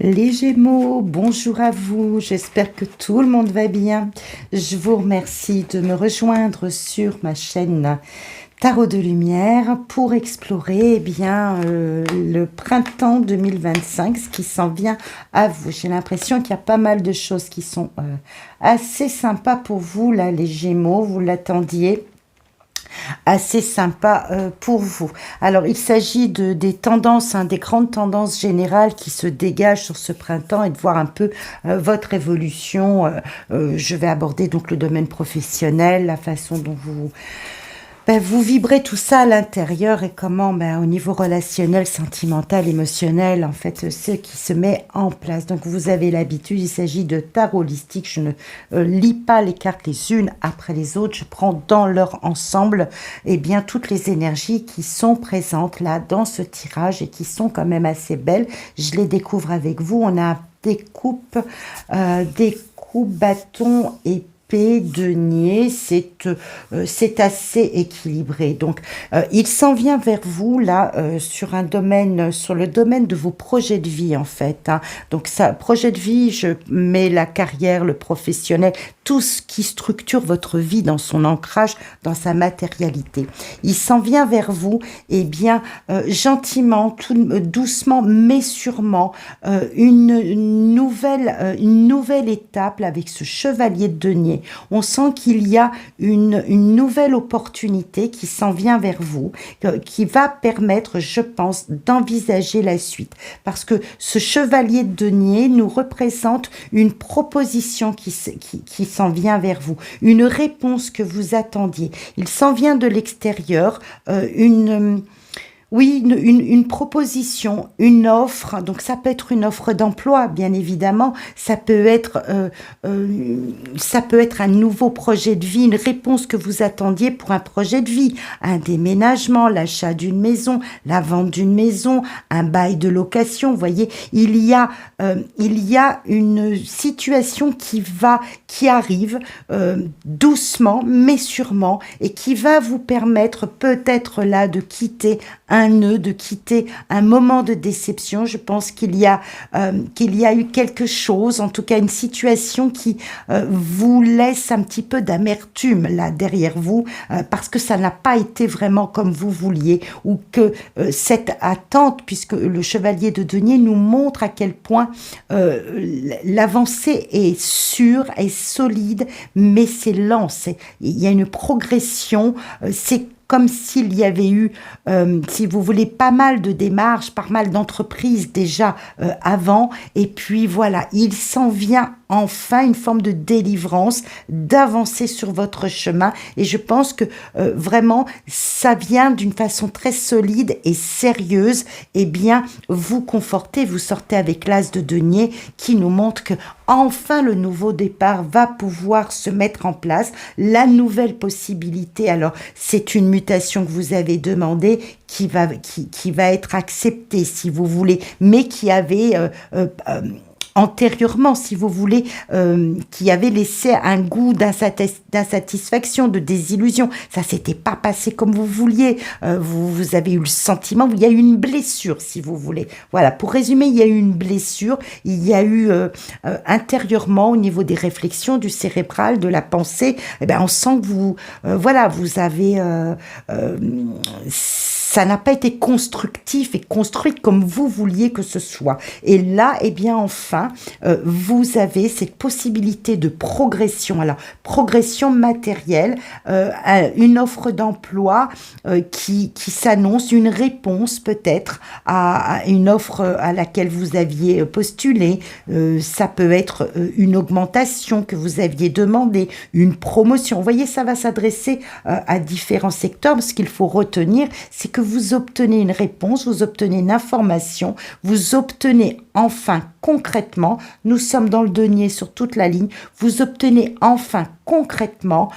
Les Gémeaux, bonjour à vous, j'espère que tout le monde va bien. Je vous remercie de me rejoindre sur ma chaîne Tarot de Lumière pour explorer le printemps 2025, ce qui s'en vient à vous. J'ai l'impression qu'il y a pas mal de choses qui sont assez sympas pour vous, là, les Gémeaux, vous l'attendiez. Assez sympa pour vous. Alors, il s'agit des tendances, des grandes tendances générales qui se dégagent sur ce printemps et de voir un peu votre évolution. Je vais aborder donc le domaine professionnel, la façon dont vous vibrez tout ça à l'intérieur et comment, au niveau relationnel, sentimental, émotionnel, en fait, ce qui se met en place. Donc, vous avez l'habitude, il s'agit de tarot holistique. Je ne lis pas les cartes les unes après les autres. Je prends dans leur ensemble, toutes les énergies qui sont présentes là dans ce tirage et qui sont quand même assez belles. Je les découvre avec vous. On a des coupes, bâtons et denier, c'est assez équilibré. Donc, il s'en vient vers vous là sur le domaine de vos projets de vie en fait. Donc, ça, projet de vie, je mets la carrière, le professionnel, tout ce qui structure votre vie dans son ancrage, dans sa matérialité. Il s'en vient vers vous, gentiment, doucement, mais sûrement, une nouvelle étape là, avec ce chevalier de denier. On sent qu'il y a une nouvelle opportunité qui s'en vient vers vous, qui va permettre, je pense, d'envisager la suite. Parce que ce chevalier de denier nous représente une proposition qui s'en vient vers vous, une réponse que vous attendiez. Il s'en vient de l'extérieur, une proposition, une offre. Donc ça peut être une offre d'emploi, bien évidemment. Ça peut être un nouveau projet de vie, une réponse que vous attendiez pour un projet de vie, un déménagement, l'achat d'une maison, la vente d'une maison, un bail de location. Vous voyez, il y a une situation qui arrive doucement, mais sûrement, et qui va vous permettre peut-être là de quitter un nœud, de quitter un moment de déception. Je pense qu'il y a eu quelque chose, en tout cas une situation qui vous laisse un petit peu d'amertume là derrière vous, parce que ça n'a pas été vraiment comme vous vouliez, ou que cette attente, puisque le chevalier de denier nous montre à quel point l'avancée est sûre, est solide, mais c'est lent, il y a une progression, c'est comme s'il y avait eu, si vous voulez, pas mal de démarches, pas mal d'entreprises déjà avant. Et puis voilà, il s'en vient enfin une forme de délivrance, d'avancer sur votre chemin. Et je pense que vraiment, ça vient d'une façon très solide et sérieuse. Vous confortez, vous sortez avec l'as de denier qui nous montre que enfin le nouveau départ va pouvoir se mettre en place. La nouvelle possibilité, alors c'est une mutation que vous avez demandée qui va être acceptée si vous voulez, mais qui avait antérieurement, si vous voulez, qui avait laissé un goût d'insatisfaction, de désillusion. Ça s'était pas passé comme vous vouliez. Vous avez eu le sentiment, il y a eu une blessure, si vous voulez. Voilà, pour résumer, il y a eu une blessure, il y a eu intérieurement, au niveau des réflexions, du cérébral, de la pensée, on sent que vous avez... ça n'a pas été constructif et construit comme vous vouliez que ce soit. Et là, enfin, vous avez cette possibilité de progression. Alors, progression matérielle, une offre d'emploi qui s'annonce, une réponse peut-être à une offre à laquelle vous aviez postulé. Ça peut être une augmentation que vous aviez demandé, une promotion. Vous voyez, ça va s'adresser à différents secteurs. Ce qu'il faut retenir, c'est que vous obtenez une réponse, vous obtenez une information, vous obtenez enfin concrètement, nous sommes dans le denier sur toute la ligne, vous obtenez enfin concrètement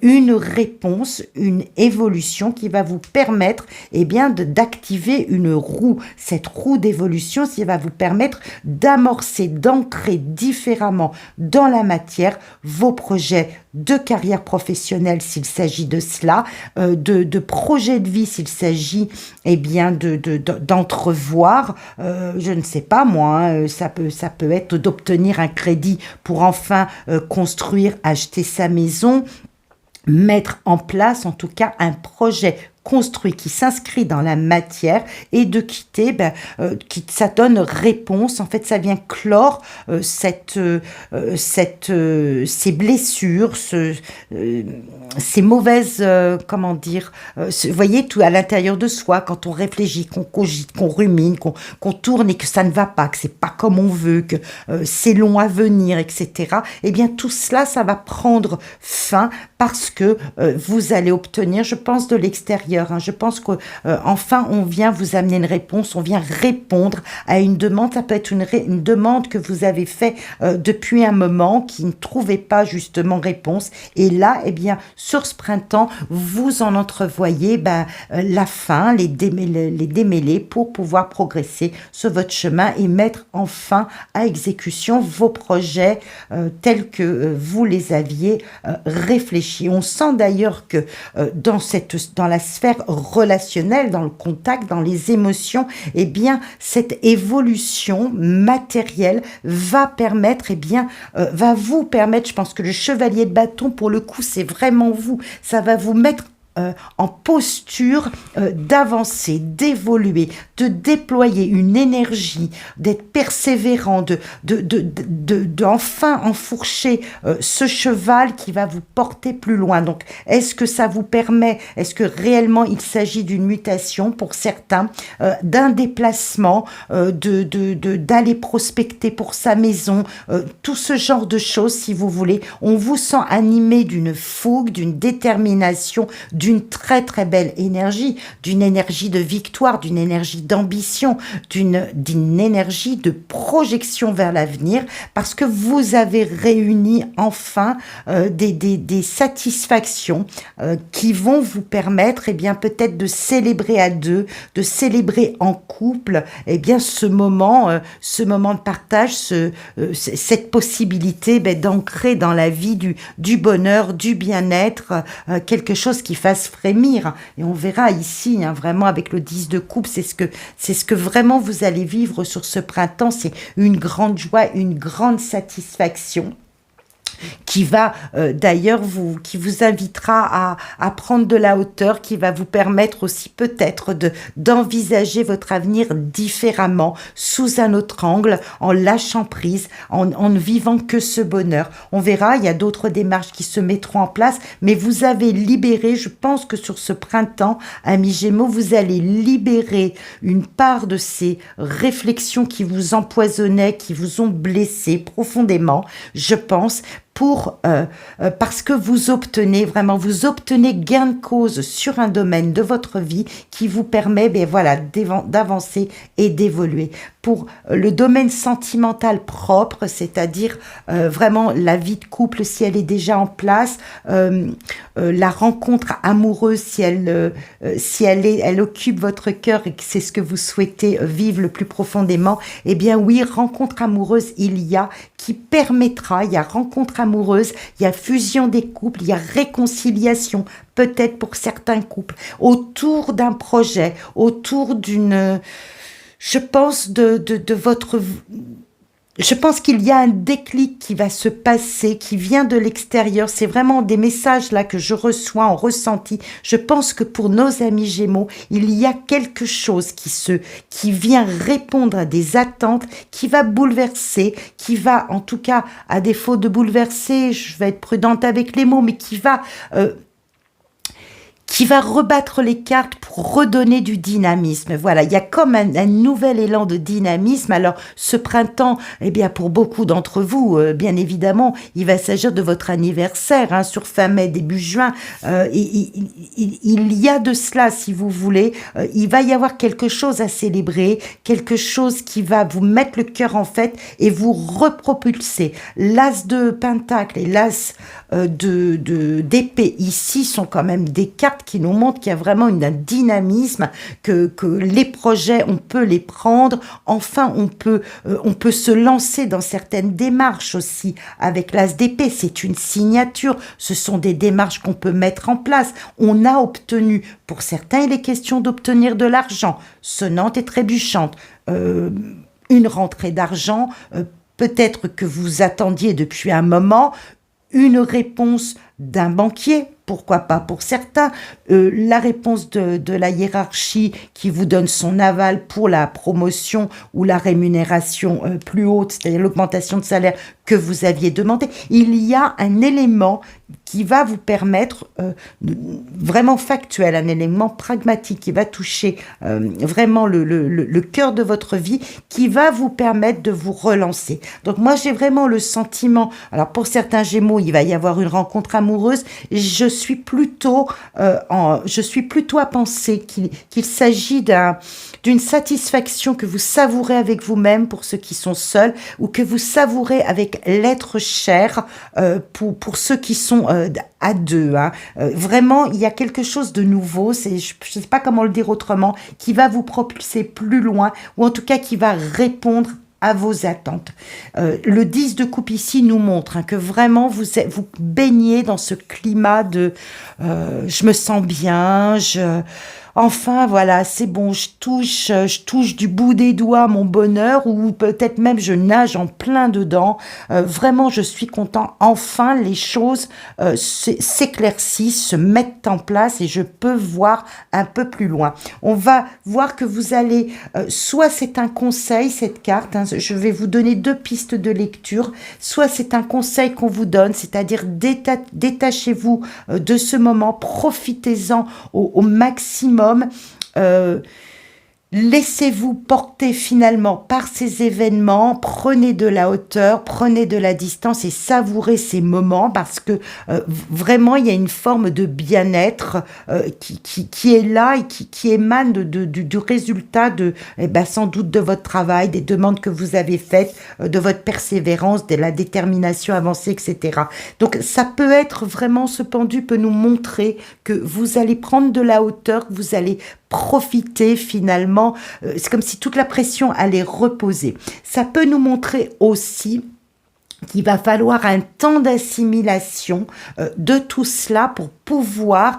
une réponse, une évolution qui va vous permettre d'activer une roue. Cette roue d'évolution, qui va vous permettre d'amorcer, d'ancrer différemment dans la matière vos projets de carrière professionnelle s'il s'agit de cela, de projets de vie s'il s'agit d'entrevoir, je ne sais pas moi, ça ça peut être d'obtenir un crédit pour enfin construire, acheter sa maison, mettre en place en tout cas un projet construit qui s'inscrit dans la matière et de quitter, ça donne réponse. En fait, ça vient clore ces blessures, ces mauvaises, vous voyez, tout à l'intérieur de soi, quand on réfléchit, qu'on cogite, qu'on rumine, qu'on tourne et que ça ne va pas, que c'est pas comme on veut, que c'est long à venir, etc. Eh bien, tout cela, ça va prendre fin parce que vous allez obtenir, je pense, de l'extérieur. Je pense qu'enfin, on vient vous amener une réponse, on vient répondre à une demande. Ça peut être une demande que vous avez fait depuis un moment, qui ne trouvait pas justement réponse. Et là, eh bien, sur ce printemps, vous en entrevoyez la fin, les démêlés pour pouvoir progresser sur votre chemin et mettre enfin à exécution vos projets tels que vous les aviez réfléchis. On sent d'ailleurs que dans la sphère relationnelle, dans le contact, dans les émotions, eh bien, cette évolution matérielle va permettre, va vous permettre, je pense que le chevalier de bâton, pour le coup, c'est vraiment vous, ça va vous mettre en posture d'avancer, d'évoluer, de déployer une énergie, d'être persévérant, de enfin enfourcher ce cheval qui va vous porter plus loin. Donc, est-ce que ça vous permet, est-ce que réellement il s'agit d'une mutation pour certains, d'un déplacement, d'aller prospecter pour sa maison, tout ce genre de choses, si vous voulez. On vous sent animé d'une fougue, d'une détermination, d'une très très belle énergie, d'une énergie de victoire, d'une énergie d'ambition, d'une énergie de projection vers l'avenir, parce que vous avez réuni enfin des satisfactions qui vont vous permettre peut-être de célébrer à deux, de célébrer en couple ce moment de partage, cette possibilité d'ancrer dans la vie du bonheur, du bien-être, quelque chose qui fasse frémir. Et on verra ici, vraiment avec le 10 de coupe, c'est ce que vraiment vous allez vivre sur ce printemps. C'est une grande joie, une grande satisfaction, qui va qui vous invitera à prendre de la hauteur, qui va vous permettre aussi peut-être d'envisager votre avenir différemment, sous un autre angle, en lâchant prise, en ne vivant que ce bonheur. On verra, il y a d'autres démarches qui se mettront en place, mais vous avez libéré, je pense que sur ce printemps, amis Gémeaux, vous allez libérer une part de ces réflexions qui vous empoisonnaient, qui vous ont blessé profondément, je pense, parce que vous obtenez gain de cause sur un domaine de votre vie qui vous permet d'avancer et d'évoluer. Pour le domaine sentimental propre, c'est-à-dire vraiment la vie de couple, si elle est déjà en place, la rencontre amoureuse, si elle occupe votre cœur et que c'est ce que vous souhaitez vivre le plus profondément, eh bien oui, rencontre amoureuse il y a, qui permettra, il y a rencontre amoureuse, il y a fusion des couples, il y a réconciliation, peut-être pour certains couples, autour d'un projet, autour d'une... Je pense je pense qu'il y a un déclic qui va se passer, qui vient de l'extérieur. C'est vraiment des messages là que je reçois en ressenti. Je pense que pour nos amis Gémeaux, il y a quelque chose qui vient répondre à des attentes, qui va bouleverser, qui va, en tout cas, à défaut de bouleverser, je vais être prudente avec les mots, mais qui va rebattre les cartes pour redonner du dynamisme. Voilà, il y a comme un nouvel élan de dynamisme. Alors, ce printemps, pour beaucoup d'entre vous, bien évidemment, il va s'agir de votre anniversaire, sur fin mai, début juin. Il y a de cela, si vous voulez. Il va y avoir quelque chose à célébrer, quelque chose qui va vous mettre le cœur en fête et vous repropulser. L'as de pentacle et l'as d'épée ici sont quand même des cartes qui nous montrent qu'il y a vraiment un dynamisme, que les projets, on peut les prendre, enfin on peut se lancer dans certaines démarches aussi avec l'as d'épée. C'est une signature, ce sont des démarches qu'on peut mettre en place. On a obtenu, pour certains il est question d'obtenir de l'argent, sonnante et trébuchante, une rentrée d'argent, peut-être que vous attendiez depuis un moment une réponse d'un banquier, pourquoi pas pour certains, la réponse de la hiérarchie qui vous donne son aval pour la promotion ou la rémunération plus haute, c'est-à-dire l'augmentation de salaire que vous aviez demandé. Il y a un élément qui va vous permettre, vraiment factuel, un élément pragmatique qui va toucher vraiment le cœur de votre vie, qui va vous permettre de vous relancer. Donc moi j'ai vraiment le sentiment, alors pour certains Gémeaux il va y avoir une rencontre amoureuse, je suis plutôt à penser qu'il s'agit d'une satisfaction que vous savourez avec vous-même pour ceux qui sont seuls, ou que vous savourez avec l'être cher pour ceux qui sont à deux. Vraiment, il y a quelque chose de nouveau, je ne sais pas comment le dire autrement, qui va vous propulser plus loin, ou en tout cas qui va répondre à vos attentes. Le 10 de coupe ici nous montre que vraiment vous baignez dans ce climat de je me sens bien, enfin voilà, c'est bon, je touche du bout des doigts mon bonheur, ou peut-être même je nage en plein dedans. Vraiment, je suis content. Enfin, les choses s'éclaircissent, se mettent en place et je peux voir un peu plus loin. On va voir que vous allez, soit c'est un conseil, cette carte, je vais vous donner 2 pistes de lecture, soit c'est un conseil qu'on vous donne, c'est-à-dire détachez-vous de ce moment, profitez-en au maximum. Laissez-vous porter finalement par ces événements, prenez de la hauteur, prenez de la distance et savourez ces moments, parce que vraiment il y a une forme de bien-être qui est là et qui émane du résultat sans doute de votre travail, des demandes que vous avez faites, de votre persévérance, de la détermination avancée, etc. Donc ça peut être vraiment, ce pendu peut nous montrer que vous allez prendre de la hauteur, que vous allez profiter finalement, c'est comme si toute la pression allait reposer. Ça peut nous montrer aussi qu'il va falloir un temps d'assimilation de tout cela pour pouvoir,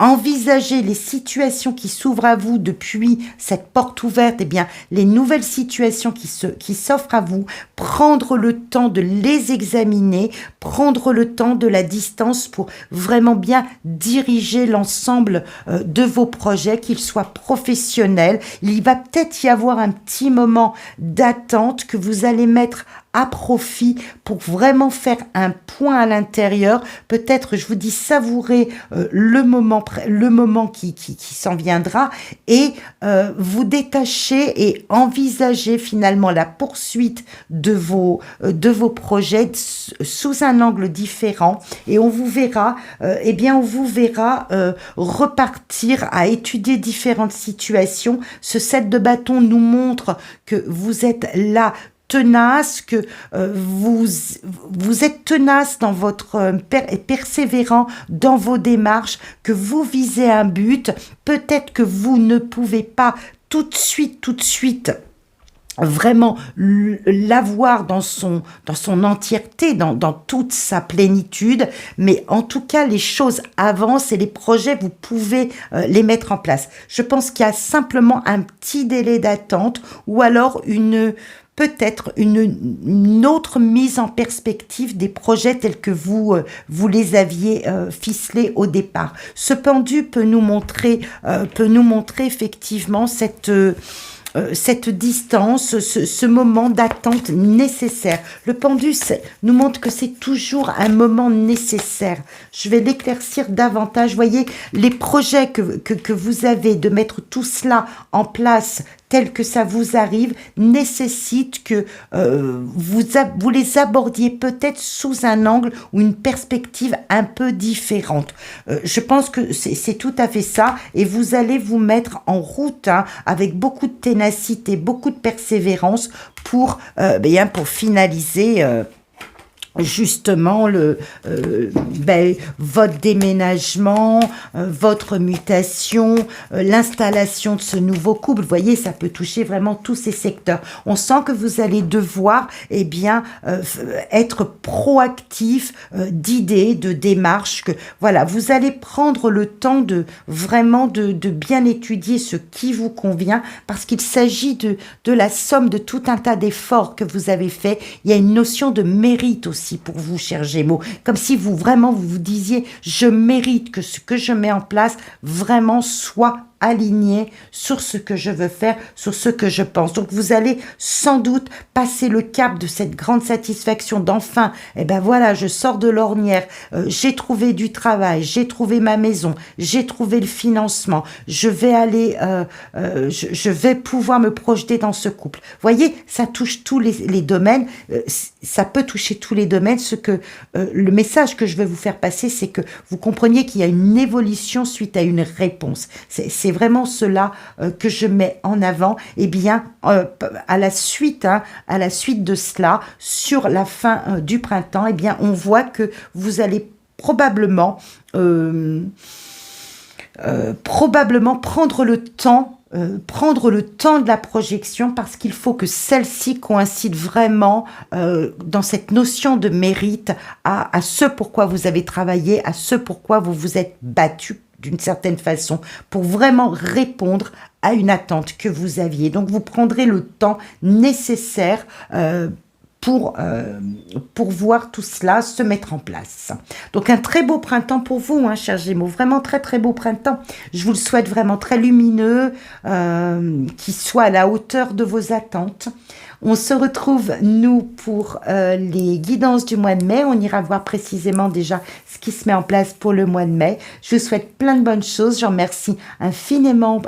envisager les situations qui s'ouvrent à vous depuis cette porte ouverte, les nouvelles situations qui s'offrent à vous, prendre le temps de les examiner, prendre le temps de la distance pour vraiment bien diriger l'ensemble de vos projets, qu'ils soient professionnels. Il va peut-être y avoir un petit moment d'attente que vous allez mettre à profit pour vraiment faire un point à l'intérieur. Peut-être, je vous dis, savourer le moment qui s'en viendra, et vous détacher et envisager finalement la poursuite de vos projets sous un angle différent, et on vous verra repartir à étudier différentes situations. Ce 7 de bâton nous montre que vous êtes là, tenace, que vous êtes tenace dans votre et persévérant dans vos démarches, que vous visez un but. Peut-être que vous ne pouvez pas tout de suite vraiment l'avoir dans son entièreté, dans toute sa plénitude, mais en tout cas les choses avancent et les projets, vous pouvez les mettre en place. Je pense qu'il y a simplement un petit délai d'attente, ou alors peut-être une autre mise en perspective des projets tels que vous les aviez ficelés au départ. Ce pendu peut nous montrer effectivement cette distance, ce moment d'attente nécessaire. Le pendu nous montre que c'est toujours un moment nécessaire. Je vais l'éclaircir davantage. Voyez, les projets que vous avez, de mettre tout cela en place tel que ça vous arrive, nécessite que vous les abordiez peut-être sous un angle ou une perspective un peu différente. Je pense que c'est tout à fait ça, et vous allez vous mettre en route avec beaucoup de ténacité, beaucoup de persévérance pour finaliser justement votre déménagement, votre mutation, l'installation de ce nouveau couple. Vous voyez, ça peut toucher vraiment tous ces secteurs. On sent que vous allez devoir être proactif d'idées, de démarches, que voilà, vous allez prendre le temps de vraiment de bien étudier ce qui vous convient, parce qu'il s'agit de la somme de tout un tas d'efforts que vous avez fait. Il y a une notion de mérite aussi pour vous, chers Gémeaux, comme si vous vous disiez: je mérite que ce que je mets en place vraiment soit aligné sur ce que je veux faire, sur ce que je pense. Donc vous allez sans doute passer le cap de cette grande satisfaction d'enfin, voilà, je sors de l'ornière, j'ai trouvé du travail, j'ai trouvé ma maison, j'ai trouvé le financement, je vais aller, je vais pouvoir me projeter dans ce couple. Vous voyez, ça touche tous les domaines, ça peut toucher tous les domaines. Le message que je veux vous faire passer, c'est que vous compreniez qu'il y a une évolution suite à une réponse. C'est vraiment cela que je mets en avant. À la suite de cela, sur la fin du printemps, on voit que vous allez probablement prendre le temps de la projection, parce qu'il faut que celle-ci coïncide vraiment dans cette notion de mérite à ce pourquoi vous avez travaillé, à ce pourquoi vous vous êtes battu d'une certaine façon, pour vraiment répondre à une attente que vous aviez. Donc vous prendrez le temps nécessaire pour voir tout cela se mettre en place. Donc un très beau printemps pour vous, chers Gémeaux, vraiment très très beau printemps. Je vous le souhaite vraiment très lumineux, qui soit à la hauteur de vos attentes. On se retrouve, nous, pour les guidances du mois de mai. On ira voir précisément déjà ce qui se met en place pour le mois de mai. Je vous souhaite plein de bonnes choses. Je vous remercie infiniment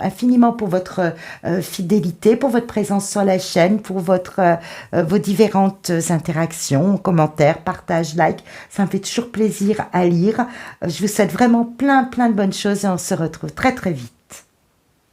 pour votre fidélité, pour votre présence sur la chaîne, pour vos différentes interactions, commentaires, partages, likes. Ça me fait toujours plaisir à lire. Je vous souhaite vraiment plein de bonnes choses et on se retrouve très très vite.